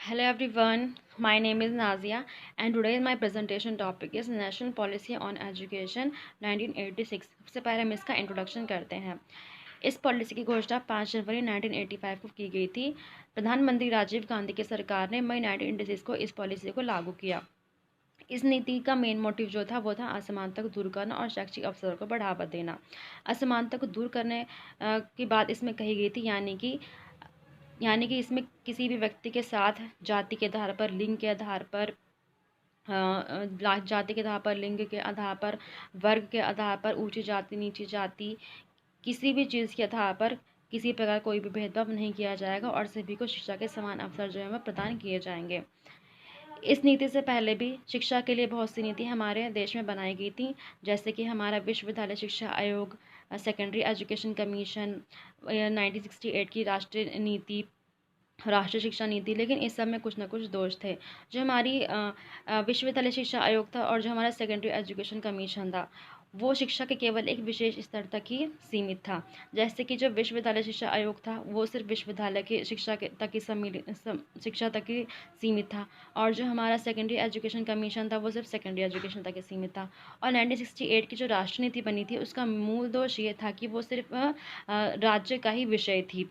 Hello everyone, my name is Nazia and today my presentation topic is National Policy on Education 1986। सबसे पहले हम इसका introduction करते हैं। इस पॉलिसी की घोषणा 5 जनवरी 1985 को की गई थी। प्रधानमंत्री राजीव गांधी की सरकार ने मई 1986 को इस पॉलिसी को लागू किया। इस नीति का मेन मोटिव जो था वो था असमानता को दूर करना और शैक्षिक अवसरों को बढ़ावा देना। असमानता को दूर करने की बात इसमें कही गई थी, यानी कि इसमें किसी भी व्यक्ति के साथ जाति के आधार पर, लिंग के आधार पर, जाति के आधार पर, लिंग के आधार पर, वर्ग के आधार पर, ऊंची जाति नीची जाति, किसी भी चीज़ के आधार पर किसी प्रकार कोई भी भेदभाव नहीं किया जाएगा और सभी को शिक्षा के समान अवसर जो है वह प्रदान किए जाएंगे। इस नीति से पहले भी शिक्षा के लिए बहुत सी नीति हमारे देश में बनाई गई थी, जैसे कि हमारा विश्वविद्यालय शिक्षा आयोग, सेकेंडरी एजुकेशन कमीशन, 1968 की राष्ट्रीय नीति, राष्ट्रीय शिक्षा नीति। लेकिन इस सब में कुछ ना कुछ दोष थे। जो हमारी विश्वविद्यालय शिक्षा आयोग था और जो हमारा सेकेंडरी एजुकेशन कमीशन था, वो शिक्षा के केवल एक विशेष स्तर तक ही सीमित था। जैसे कि जो विश्वविद्यालय शिक्षा आयोग था वो सिर्फ विश्वविद्यालय की शिक्षा के तक ही शिक्षा तक ही सीमित था, और जो हमारा सेकेंडरी एजुकेशन कमीशन था वो सिर्फ सेकेंडरी एजुकेशन तक ही सीमित था। और 1968 की जो राष्ट्रीय नीति बनी थी उसका मूल दोष ये था कि वो सिर्फ राज्य का ही विषय थी,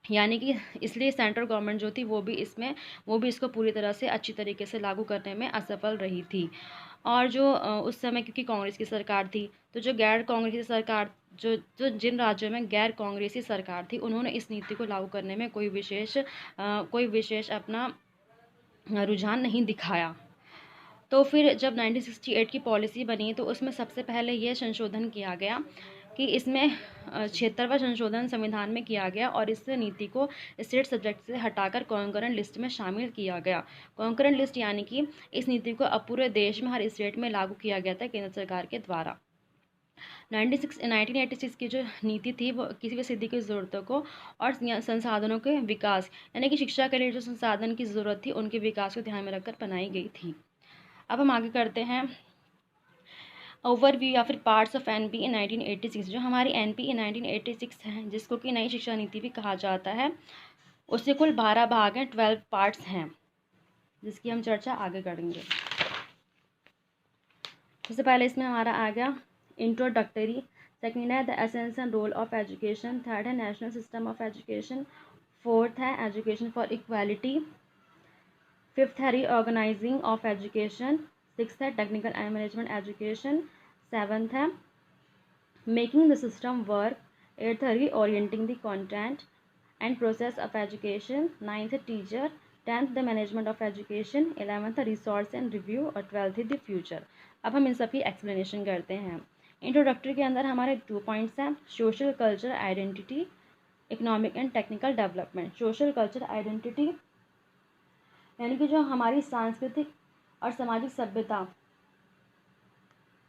यानी कि इसलिए सेंट्रल गवर्नमेंट जो थी वो भी इसको पूरी तरह से अच्छी तरीके से लागू करने में असफल रही थी। और जो उस समय क्योंकि कांग्रेस की सरकार थी, तो जो गैर कांग्रेसी सरकार जो जो जिन राज्यों में गैर कांग्रेसी सरकार थी उन्होंने इस नीति को लागू करने में कोई विशेष अपना रुझान नहीं दिखाया। तो फिर जब 1968 की पॉलिसी बनी तो उसमें सबसे पहले ये संशोधन किया गया कि इसमें 76वां संशोधन संविधान में किया गया और इस नीति को स्टेट सब्जेक्ट से हटाकर कॉन्करेंट लिस्ट में शामिल किया गया। कॉन्करेंट लिस्ट यानी कि इस नीति को अब पूरे देश में हर स्टेट में लागू किया गया था केंद्र सरकार के द्वारा। 1986 की जो नीति थी वो किसी भी स्थिति की ज़रूरतों को और संसाधनों के विकास, यानी कि शिक्षा के लिए जो संसाधन की ज़रूरत थी उनके विकास को ध्यान में रखकर बनाई गई थी। अब हम आगे करते हैं ओवरव्यू या फिर पार्ट्स ऑफ एनपी इन 1986। जो हमारी एनपी इन 1986 है, जिसको कि नई शिक्षा नीति भी कहा जाता है, उससे कुल 12 भाग हैं, 12 पार्ट्स हैं, जिसकी हम चर्चा आगे करेंगे। सबसे पहले इसमें हमारा आ गया इंट्रोडक्टरी, सेकेंड है the essence and role of education, third है national system of education, fourth है एजुकेशन फॉर इक्वालिटी, फिफ्थ है रीऑर्गेनाइजिंग ऑफ एजुकेशन, सिक्स्थ है technical and management education, seventh है making the system work, eighth है reorienting the content and process of education, ninth है teacher, tenth the management of education, 11th है resource and review और 12th है the future. अब हम इन सब की एक्सप्लेनेशन करते हैं। इंट्रोडक्टरी के अंदर हमारे 2 पॉइंट्स हैं, social culture identity, economic and technical development. Social culture identity यानी कि जो हमारी सांस्कृतिक और सामाजिक सभ्यता,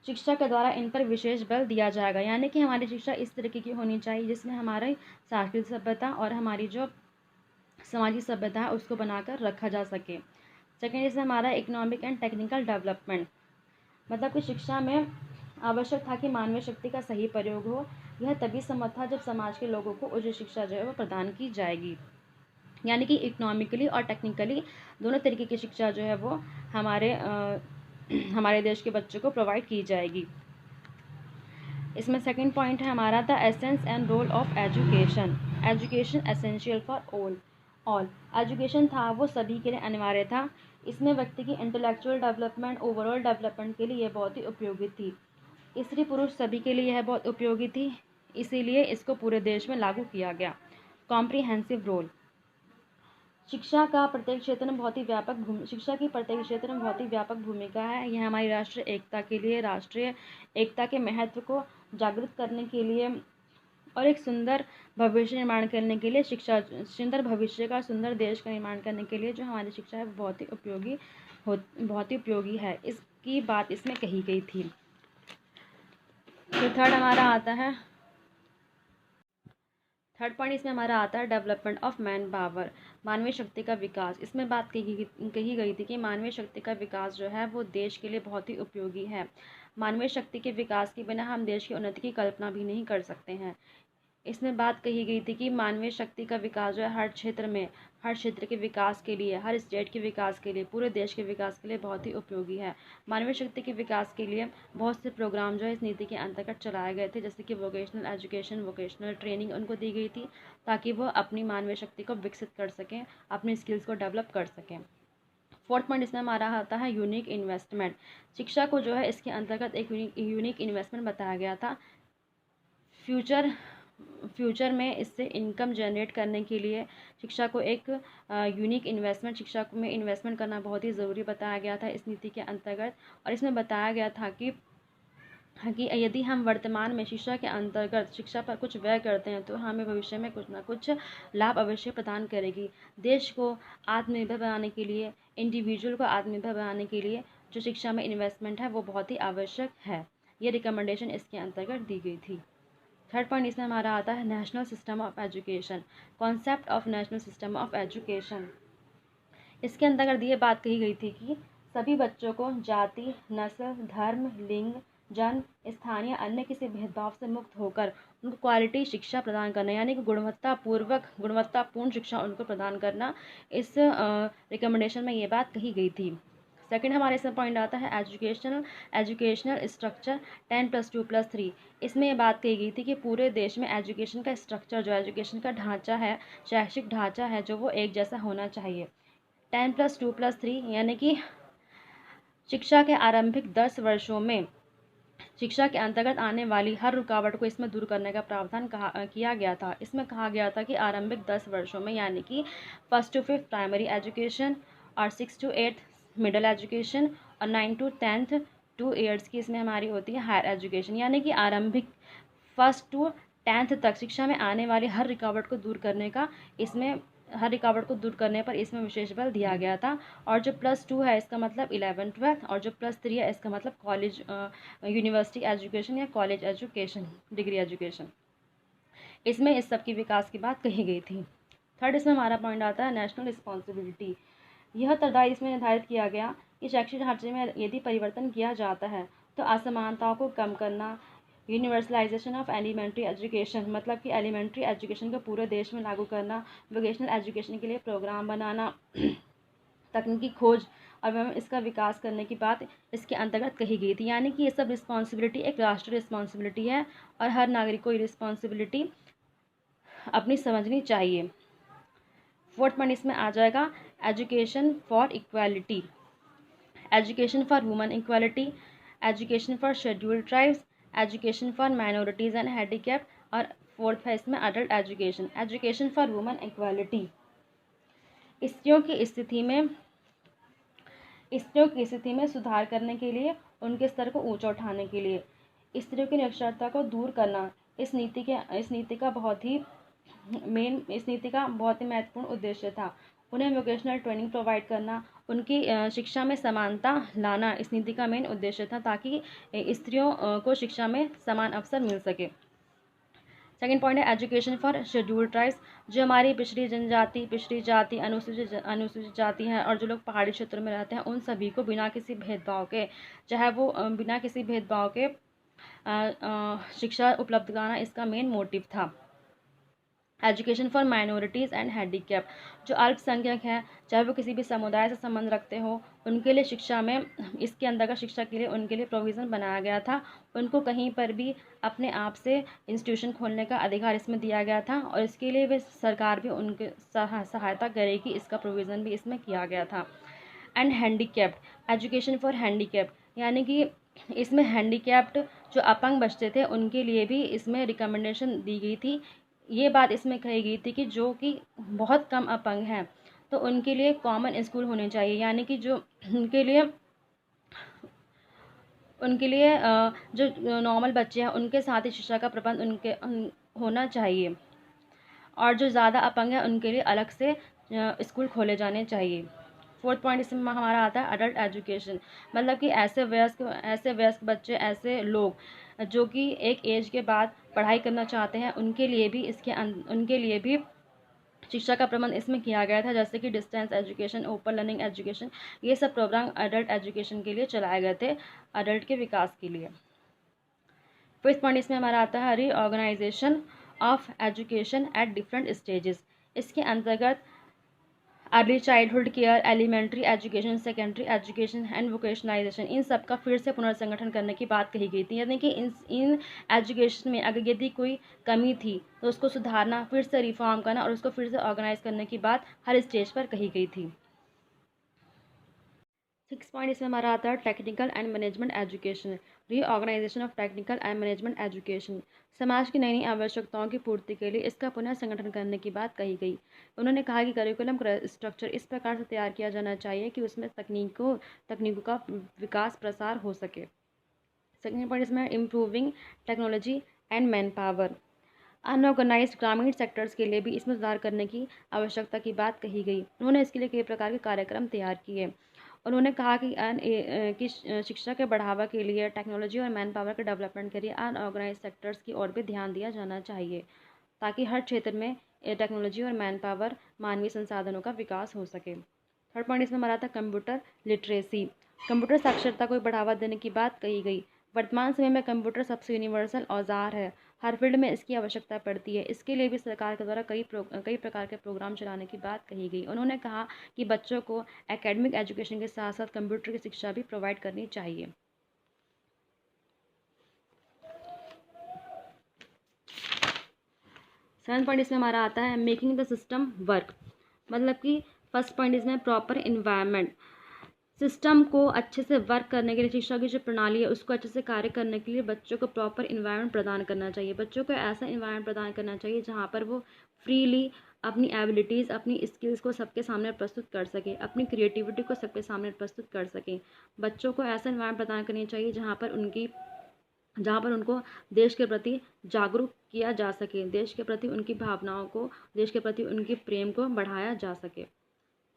शिक्षा के द्वारा इन पर विशेष बल दिया जाएगा। यानी कि हमारी शिक्षा इस तरीके की होनी चाहिए जिसमें हमारी सांस्कृतिक सभ्यता और हमारी जो सामाजिक सभ्यता है उसको बनाकर रखा जा सके। सेकेंड इसमें हमारा इकोनॉमिक एंड टेक्निकल डेवलपमेंट, मतलब कि शिक्षा में आवश्यक था कि मानवीय शक्ति का सही प्रयोग हो। यह तभी संभव था जब समाज के लोगों को उचित शिक्षा जो है वो प्रदान की जाएगी। यानी कि इकोनॉमिकली और टेक्निकली दोनों तरीके की शिक्षा जो है वो हमारे देश के बच्चों को प्रोवाइड की जाएगी। इसमें सेकंड पॉइंट है हमारा the essence and role of education, education essential for all. Education था वो सभी के लिए अनिवार्य था। इसमें व्यक्ति की इंटेलेक्चुअल डेवलपमेंट, ओवरऑल डेवलपमेंट के लिए यह बहुत ही उपयोगी थी। स्त्री पुरुष सभी के लिए यह बहुत उपयोगी थी, इसीलिए इसको पूरे देश में लागू किया गया। कॉम्प्रिहेंसिव रोल, शिक्षा की प्रत्येक क्षेत्र में बहुत ही व्यापक भूमिका है। यह हमारी राष्ट्रीय एकता के महत्व को जागृत करने के लिए और एक सुंदर भविष्य निर्माण करने के लिए, सुंदर भविष्य का, सुंदर देश का निर्माण करने के लिए जो हमारी शिक्षा है बहुत ही उपयोगी है। इसकी बात इसमें कही गई थी। तो थर्ड पॉइंट इसमें हमारा आता है डेवलपमेंट ऑफ मैन पावर, मानवीय शक्ति का विकास। इसमें बात कही गई थी कि मानवीय शक्ति का विकास जो है वो देश के लिए बहुत ही उपयोगी है। मानवीय शक्ति के विकास के बिना हम देश की उन्नति की कल्पना भी नहीं कर सकते हैं। इसमें बात कही गई थी कि मानवीय शक्ति का विकास जो है हर क्षेत्र में, हर क्षेत्र के विकास के लिए, हर स्टेट के विकास के लिए, पूरे देश के विकास के लिए बहुत ही उपयोगी है। मानवीय शक्ति के विकास के लिए बहुत से प्रोग्राम जो है इस नीति के अंतर्गत चलाए गए थे, जैसे कि वोकेशनल एजुकेशन, वोकेशनल ट्रेनिंग उनको दी गई थी ताकि वो अपनी मानवीय शक्ति को विकसित कर सकें, अपनी स्किल्स को डेवलप कर सकें। फोर्थ पॉइंट इसमें हमारा आता है यूनिक इन्वेस्टमेंट। शिक्षा को जो है इसके अंतर्गत एक यूनिक इन्वेस्टमेंट बताया गया था। फ्यूचर में इससे इनकम जनरेट करने के लिए शिक्षा को एक यूनिक इन्वेस्टमेंट, शिक्षा में इन्वेस्टमेंट करना बहुत ही ज़रूरी बताया गया था इस नीति के अंतर्गत। और इसमें बताया गया था कि यदि हम वर्तमान में शिक्षा के अंतर्गत शिक्षा पर कुछ व्यय करते हैं तो हमें भविष्य में कुछ ना कुछ लाभ अवश्य प्रदान करेगी। देश को आत्मनिर्भर बनाने के लिए, इंडिविजुअल को आत्मनिर्भर बनाने के लिए जो शिक्षा में इन्वेस्टमेंट है वो बहुत ही आवश्यक है। ये रिकमेंडेशन इसके अंतर्गत दी गई थी। थर्ड पॉइंट इसमें हमारा आता है national system of education, concept of national system of education. इसके अंतर्गत ये बात कही गई थी कि सभी बच्चों को जाति, नस्ल, धर्म, लिंग, जन्म, स्थानीय अन्य किसी भेदभाव से मुक्त होकर उनको क्वालिटी शिक्षा प्रदान करना, यानी कि गुणवत्तापूर्ण शिक्षा उनको प्रदान करना, इस रिकमेंडेशन में ये बात कही गई थी। सेकंड हमारे इसमें पॉइंट आता है एजुकेशनल स्ट्रक्चर 10+2+3। इसमें ये बात कही गई थी कि पूरे देश में एजुकेशन का स्ट्रक्चर, जो एजुकेशन का ढांचा है, शैक्षिक ढांचा है, जो वो एक जैसा होना चाहिए। 10+2+3 यानी कि शिक्षा के आरंभिक 10 वर्षों में शिक्षा के अंतर्गत आने वाली हर रुकावट को इसमें दूर करने का प्रावधान किया गया था। इसमें कहा गया था कि आरंभिक 10 वर्षों में, यानी कि 1st to 5th primary education और 6th to 8th middle education और 9 to 10th 2 ईयर्स की इसमें हमारी होती है हायर एजुकेशन, यानी कि आरंभिक 1st to 10th तक शिक्षा में आने वाली हर रुकावट को दूर करने पर इसमें विशेष बल दिया गया था। और जो +2 है इसका मतलब 11th 12th, और जो +3 है इसका मतलब कॉलेज, यूनिवर्सिटी एजुकेशन या कॉलेज एजुकेशन, डिग्री एजुकेशन। इसमें इस सब की विकास की बात कही गई थी। थर्ड इसमें हमारा पॉइंट आता है नेशनल रिस्पॉन्सिबिलिटी। यह उत्तरदायी इसमें निर्धारित किया गया कि शैक्षिक ढांचे में यदि परिवर्तन किया जाता है तो असमानताओं को कम करना, यूनिवर्सलाइजेशन ऑफ एलिमेंट्री एजुकेशन, मतलब कि एलिमेंट्री एजुकेशन को पूरे देश में लागू करना, वोकेशनल एजुकेशन के लिए प्रोग्राम बनाना, तकनीकी खोज और इसका विकास करने की बात इसके अंतर्गत कही गई थी। यानी कि ये सब रिस्पॉन्सिबिलिटी एक राष्ट्रीय रिस्पॉन्सिबिलिटी है और हर नागरिक को ये रिस्पॉन्सिबिलिटी अपनी समझनी चाहिए। फोर्थ पॉइंट इसमें आ जाएगा education for equality, education for women equality, education for scheduled tribes, education for minorities and handicap, और फोर्थ है इसमें adult education. Education for women equality, स्त्रियों की स्थिति में सुधार करने के लिए, उनके स्तर को ऊंचा उठाने के लिए, स्त्रियों की निरक्षरता को दूर करना इस नीति का बहुत ही महत्वपूर्ण उद्देश्य था। उन्हें वोकेशनल ट्रेनिंग प्रोवाइड करना, उनकी शिक्षा में समानता लाना इस नीति का मेन उद्देश्य था, ताकि स्त्रियों को शिक्षा में समान अवसर मिल सके। सेकेंड पॉइंट है एजुकेशन फॉर शेड्यूल्ड ट्राइब्स, जो हमारी पिछड़ी जाति, अनुसूचित जाति हैं और जो लोग पहाड़ी क्षेत्रों में रहते हैं, उन सभी को बिना किसी भेदभाव के, चाहे वो बिना किसी भेदभाव के शिक्षा उपलब्ध कराना इसका मेन मोटिव था। Education for minorities and handicap, जो अल्पसंख्यक हैं, चाहे वो किसी भी समुदाय से संबंध रखते हो, उनके लिए शिक्षा में, इसके अंतर्गत शिक्षा के लिए उनके लिए प्रोविज़न बनाया गया था। उनको कहीं पर भी अपने आप से इंस्टीट्यूशन खोलने का अधिकार इसमें दिया गया था और इसके लिए वे सरकार भी उनके सहायता करेगी, इसका प्रोविज़न भी इसमें किया गया था। And handicapped, education for handicap, यानी कि इसमें हैंडीकैप्ड जो अपंग बच्चे थे उनके लिए भी इसमें रिकमेंडेशन दी गई थी। ये बात इसमें कही गई थी कि जो कि बहुत कम अपंग हैं तो उनके लिए कॉमन स्कूल होने चाहिए, यानी कि जो उनके लिए जो नॉर्मल बच्चे हैं उनके साथ ही शिक्षा का प्रबंध होना चाहिए, और जो ज़्यादा अपंग हैं उनके लिए अलग से स्कूल खोले जाने चाहिए। फोर्थ पॉइंट इसमें हमारा आता है अडल्ट एजुकेशन, मतलब कि ऐसे वयस्क बच्चे, ऐसे लोग जो कि एक एज के बाद पढ़ाई करना चाहते हैं, उनके लिए भी शिक्षा का प्रबंध इसमें किया गया था, जैसे कि distance education, open learning education, ये सब प्रोग्राम अडल्ट एजुकेशन के लिए चलाए गए थे, अडल्ट के विकास के लिए। फिफ्थ पॉइंट इसमें हमारा आता है reorganization of education at different stages. इसके अंतर्गत early childhood care, elementary education, secondary education and vocationalization, इन सब का फिर से पुनर्संगठन करने की बात कही गई थी। यानी कि इन एजुकेशन में अगर यदि कोई कमी थी तो उसको सुधारना, फिर से रिफॉर्म करना और उसको फिर से ऑर्गेनाइज करने की बात हर स्टेज पर कही गई थी। 6 पॉइंट इसमें हमारा आता है technical and management education, reorganisation of technical and management education. समाज की नई नई आवश्यकताओं की पूर्ति के लिए इसका पुनः संगठन करने की बात कही गई। उन्होंने कहा कि करिकुलम स्ट्रक्चर इस प्रकार से तैयार किया जाना चाहिए कि उसमें तकनीकों का विकास प्रसार हो सके। सेकेंड पॉइंट इसमें improving technology and man power. Unorganised ग्रामीण सेक्टर्स के लिए भी इसमें सुधार करने की आवश्यकता की बात कही गई। उन्होंने इसके लिए कई प्रकार के कार्यक्रम तैयार किए। उन्होंने कहा कि शिक्षा के बढ़ावा के लिए टेक्नोलॉजी और मैन पावर के डेवलपमेंट के लिए अनऑर्गेनाइज सेक्टर्स की ओर भी ध्यान दिया जाना चाहिए, ताकि हर क्षेत्र में टेक्नोलॉजी और मैन पावर मानवीय संसाधनों का विकास हो सके। थर्ड पॉइंट इसमें हमारा था कंप्यूटर लिटरेसी। कंप्यूटर साक्षरता को बढ़ावा देने की बात कही गई। वर्तमान समय में कंप्यूटर सबसे यूनिवर्सल औजार है। हर फील्ड में इसकी आवश्यकता पड़ती है। इसके लिए भी सरकार के द्वारा कई प्रकार के प्रोग्राम चलाने की बात कही गई। उन्होंने कहा कि बच्चों को एकेडमिक एजुकेशन के साथ साथ कंप्यूटर की शिक्षा भी प्रोवाइड करनी चाहिए। सेवंथ पॉइंट इसमें हमारा आता है मेकिंग द सिस्टम वर्क। मतलब कि फर्स्ट पॉइंट इसमें प्रॉपर इन्वायरमेंट। सिस्टम को अच्छे से वर्क करने के लिए, शिक्षा की जो प्रणाली है उसको अच्छे से कार्य करने के लिए बच्चों को प्रॉपर इन्वायरमेंट प्रदान करना चाहिए। बच्चों को ऐसा इन्वायरमेंट प्रदान करना चाहिए जहाँ पर वो फ्रीली अपनी एबिलिटीज़, अपनी स्किल्स को सबके सामने प्रस्तुत कर सकें, अपनी क्रिएटिविटी को सबके सामने प्रस्तुत कर सकें। बच्चों को ऐसा इन्वायरमेंट प्रदान करनी चाहिए जहाँ पर उनको देश के प्रति जागरूक किया जा सके, देश के प्रति उनकी भावनाओं को, देश के प्रति उनकी प्रेम को बढ़ाया जा सके।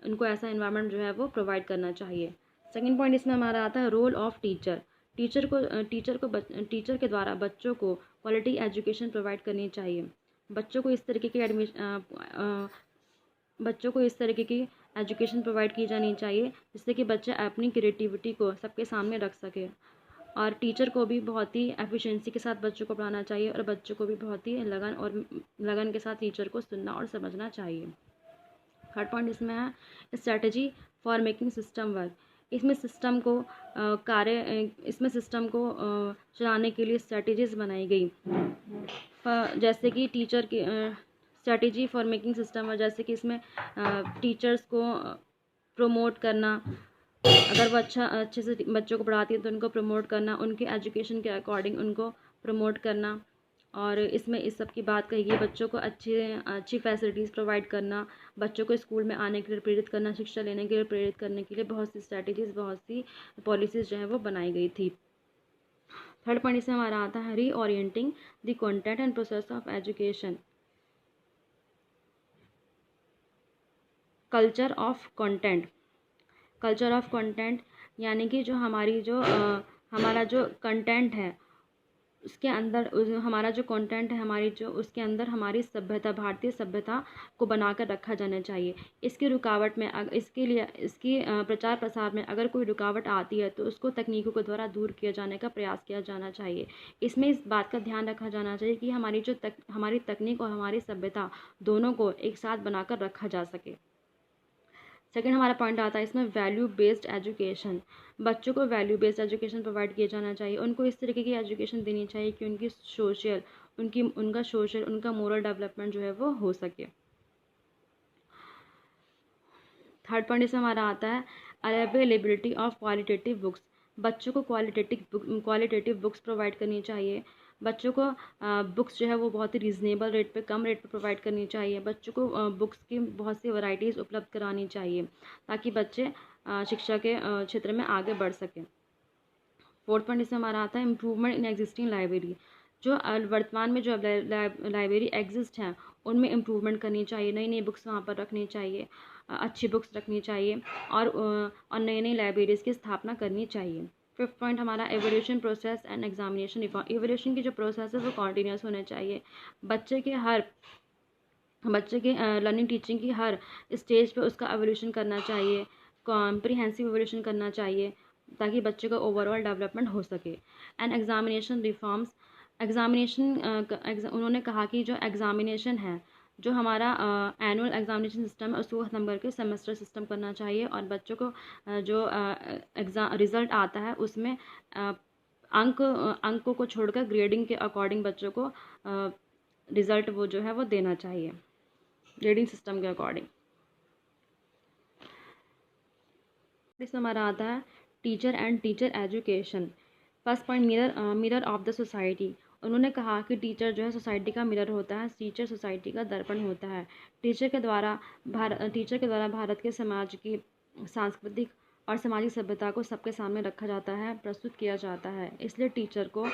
उनको ऐसा इन्वायरमेंट जो है वो प्रोवाइड करना चाहिए। सेकंड पॉइंट इसमें हमारा आता है रोल ऑफ टीचर। टीचर के द्वारा बच्चों को क्वालिटी एजुकेशन प्रोवाइड करनी चाहिए। बच्चों को इस तरीके की एजुकेशन प्रोवाइड की जानी चाहिए जिससे कि बच्चे अपनी क्रिएटिविटी को सबके सामने रख सके। और टीचर को भी बहुत ही एफिशिएंसी के साथ बच्चों को पढ़ाना चाहिए और बच्चों को भी बहुत ही लगन के साथ टीचर को सुनना और समझना चाहिए। थर्ड पॉइंट इसमें है strategy for making system work. इसमें सिस्टम को चलाने के लिए स्ट्रैटेजीज बनाई गई, जैसे कि टीचर की strategy for making system work, जैसे कि इसमें टीचर्स को प्रमोट करना, अगर वो अच्छे से बच्चों को पढ़ाती है तो उनको प्रमोट करना, उनके एजुकेशन के अकॉर्डिंग उनको प्रमोट करना। और इसमें इस सब की बात कही गई, बच्चों को अच्छी फैसिलिटीज़ प्रोवाइड करना, बच्चों को स्कूल में आने के लिए प्रेरित करना, शिक्षा लेने के लिए प्रेरित करने के लिए बहुत सी स्ट्रैटेजीज़, बहुत सी पॉलिसीज़ जो है वो बनाई गई थी। थर्ड पॉइंट इसमें हमारा आता है reorienting the content and process of education. Culture of content यानी कि हमारा जो कंटेंट है उसके अंदर हमारा जो कंटेंट है उसके अंदर हमारी सभ्यता, भारतीय सभ्यता को बनाकर रखा जाना चाहिए। इसकी प्रचार प्रसार में अगर कोई रुकावट आती है तो उसको तकनीकों के द्वारा दूर किया जाने का प्रयास किया जाना चाहिए। इसमें इस बात का ध्यान रखा जाना चाहिए कि हमारी तकनीक और हमारी सभ्यता दोनों को एक साथ बनाकर रखा जा सके। सेकेंड हमारा पॉइंट आता है इसमें वैल्यू बेस्ड एजुकेशन। बच्चों को वैल्यू बेस्ड एजुकेशन प्रोवाइड किया जाना चाहिए। उनको इस तरीके की एजुकेशन देनी चाहिए कि उनका मोरल डेवलपमेंट जो है वो हो सके। थर्ड पॉइंट इसमें हमारा आता है अवेलेबिलिटी ऑफ क्वालिटेटिव बुक्स। बच्चों को क्वालिटेटिव बुक्स प्रोवाइड करनी चाहिए। बच्चों को बुक्स जो है वो बहुत ही रीज़नेबल रेट पे, कम रेट पे प्रोवाइड करनी चाहिए। बच्चों को बुक्स की बहुत सी वैरायटीज़ उपलब्ध करानी चाहिए ताकि बच्चे शिक्षा के क्षेत्र में आगे बढ़ सकें। फोर्थ पॉइंट इसमें हमारा आता है इम्प्रूवमेंट इन एग्जिस्टिंग लाइब्रेरी। जो वर्तमान में जो लाइब्रेरी एग्जिस्ट हैं उनमें इम्प्रूवमेंट करनी चाहिए, नई नई बुक्स वहाँ पर रखनी चाहिए, अच्छी बुक्स रखनी चाहिए और नई नई लाइब्रेरीज़ की स्थापना करनी चाहिए। फिफ्थ पॉइंट हमारा evolution process and examination reform. Evolution की जो प्रोसेस है वो कॉन्टीन्यूस होने चाहिए। बच्चे के लर्निंग टीचिंग की हर स्टेज पे उसका एवोल्यूशन करना चाहिए, कॉम्प्रिहेंसिव एवोल्यूशन करना चाहिए ताकि बच्चे का ओवरऑल डेवलपमेंट हो सके। एंड एग्जामिनेशन रिफॉर्म्स उन्होंने कहा कि जो एग्ज़ामिनेशन है, जो हमारा एनुअल एग्ज़ामिनेशन सिस्टम है, उसको ख़त्म करके सेमेस्टर सिस्टम करना चाहिए और बच्चों को जो रिज़ल्ट आता है उसमें अंकों को छोड़कर ग्रेडिंग के अकॉर्डिंग बच्चों को रिज़ल्ट वो जो है वो देना चाहिए, ग्रेडिंग सिस्टम के अकॉर्डिंग। इसमें हमारा आता है teacher and teacher education. First point, mirror of the society. उन्होंने कहा कि टीचर जो है सोसाइटी का मिरर होता है, टीचर सोसाइटी का दर्पण होता है। टीचर के द्वारा भारत के समाज की सांस्कृतिक और सामाजिक सभ्यता को सबके सामने रखा जाता है, प्रस्तुत किया जाता है। इसलिए टीचर को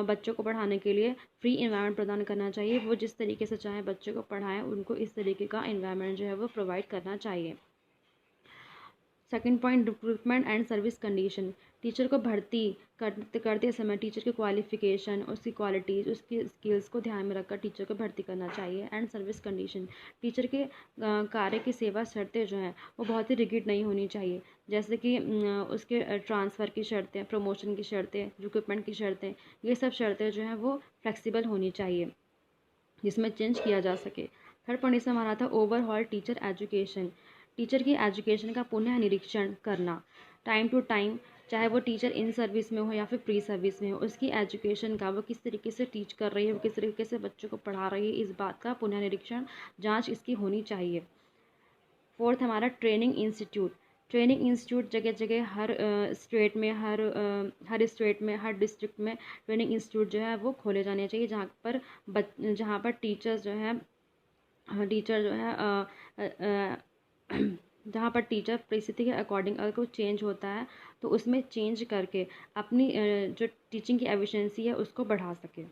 बच्चों को पढ़ाने के लिए फ्री इन्वायरमेंट प्रदान करना चाहिए। वो जिस तरीके से चाहे बच्चों को पढ़ाएं, उनको इस तरीके का इन्वायरमेंट जो है वो प्रोवाइड करना चाहिए। Second point, recruitment and service condition. Teacher को भर्ती करते समय टीचर के क्वालिफिकेशन, उसकी क्वालिटीज़, उसकी स्किल्स को ध्यान में रखकर टीचर को भर्ती करना चाहिए। एंड सर्विस कंडीशन, टीचर के कार्य की सेवा शर्तें जो हैं वो बहुत ही रिगिड नहीं होनी चाहिए, जैसे कि उसके ट्रांसफ़र की शर्तें, प्रमोशन की शर्तें, रिक्रूटमेंट की शर्तें, ये सब शर्तें जो हैं वो फ्लेक्सिबल होनी चाहिए, जिसमें चेंज किया जा सके। थर्ड पॉइंट इसमें हमारा था ओवरऑल टीचर एजुकेशन। टीचर की एजुकेशन का पुनः निरीक्षण करना टाइम टू टाइम, चाहे वो टीचर इन सर्विस में हो या फिर प्री सर्विस में हो, उसकी एजुकेशन का वो किस तरीके से टीच कर रही है, वो किस तरीके से बच्चों को पढ़ा रही है, इस बात का पुनः निरीक्षण, जाँच इसकी होनी चाहिए। फोर्थ हमारा ट्रेनिंग इंस्टीट्यूट। ट्रेनिंग इंस्टीट्यूट जगह जगह स्टेट में, हर स्टेट में, हर डिस्ट्रिक्ट में ट्रेनिंग इंस्टीट्यूट जो है वो खोले जाने चाहिए, जहाँ पर टीचर जो है जहाँ पर टीचर परिस्थिति के अकॉर्डिंग अगर कोई चेंज होता है तो उसमें चेंज करके अपनी जो टीचिंग की एफिशिएंसी है उसको बढ़ा सके।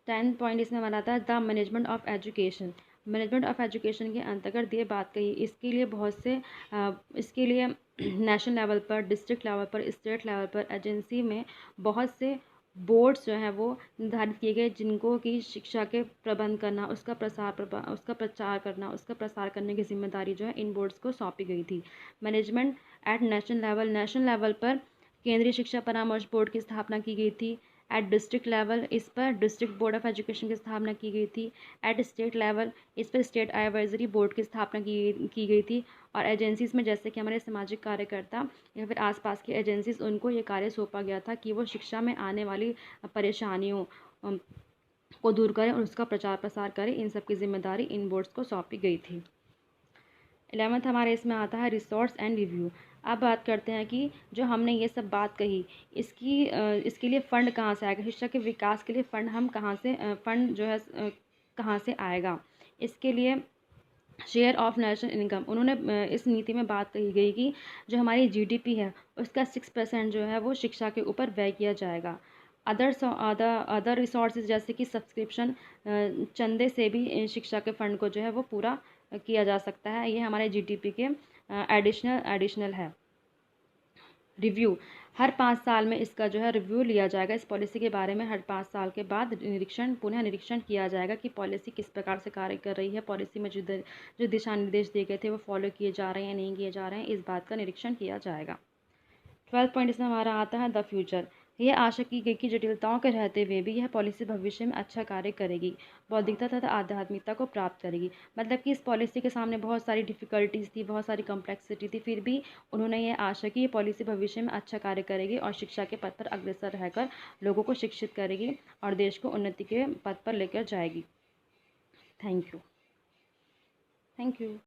10th पॉइंट इसमें हमारा आता है the management of education. Management of education के अंतर्गत ये बात कही, इसके लिए नेशनल लेवल पर, डिस्ट्रिक्ट लेवल पर, स्टेट लेवल पर एजेंसी में बहुत से बोर्ड्स जो हैं वो निर्धारित किए गए, जिनको की शिक्षा के प्रबंध करना, उसका प्रचार करना, उसका प्रसार करने की जिम्मेदारी जो है इन बोर्ड्स को सौंपी गई थी। मैनेजमेंट एट नेशनल लेवल पर केंद्रीय शिक्षा परामर्श बोर्ड की स्थापना की गई थी। एट डिस्ट्रिक्ट लेवल इस पर डिस्ट्रिक्ट बोर्ड ऑफ एजुकेशन की स्थापना की गई थी। एट स्टेट लेवल इस पर स्टेट एडवाइजरी बोर्ड की स्थापना की गई थी। और एजेंसीज़ में जैसे कि हमारे सामाजिक कार्यकर्ता या फिर आसपास की एजेंसीज़, उनको ये कार्य सौंपा गया था कि वो शिक्षा में आने वाली परेशानियों को दूर करें और उसका प्रचार प्रसार करें। इन सब की जिम्मेदारी इन बोर्ड्स को सौंपी गई थी। 11th हमारे इसमें आता है रिसोर्स एंड रिव्यू। अब बात करते हैं कि जो हमने ये सब बात कही, इसके लिए फ़ंड कहाँ से आएगा, शिक्षा के विकास के लिए फ़ंड फ़ंड जो है कहाँ से आएगा। इसके लिए शेयर ऑफ नेशनल इनकम, उन्होंने इस नीति में बात कही गई कि जो हमारी जीडीपी है उसका 6% जो है वो शिक्षा के ऊपर व्यय किया जाएगा। अदर रिसोर्सेज जैसे कि सब्सक्रिप्शन, चंदे से भी शिक्षा के फ़ंड को जो है वो पूरा किया जा सकता है। ये हमारे जीडीपी के एडिशनल है। रिव्यू, हर 5 साल में इसका जो है रिव्यू लिया जाएगा। इस पॉलिसी के बारे में हर 5 साल के बाद पुनः निरीक्षण किया जाएगा कि पॉलिसी किस प्रकार से कार्य कर रही है, पॉलिसी में जो दिशा निर्देश दिए गए थे वो फॉलो किए जा रहे हैं या नहीं किए जा रहे हैं, इस बात का निरीक्षण किया जाएगा। 12th पॉइंट इसमें हमारा आता है द फ्यूचर। यह आशा की गई कि जटिलताओं के रहते हुए भी यह पॉलिसी भविष्य में अच्छा कार्य करेगी, बौद्धिकता तथा आध्यात्मिकता को प्राप्त करेगी। मतलब कि इस पॉलिसी के सामने बहुत सारी डिफ़िकल्टीज़ थी, बहुत सारी कॉम्प्लेक्सिटी थी, फिर भी उन्होंने ये आशा की ये पॉलिसी भविष्य में अच्छा कार्य करेगी और शिक्षा के पथ पर अग्रसर रहकर लोगों को शिक्षित करेगी और देश को उन्नति के पथ पर लेकर जाएगी। Thank you.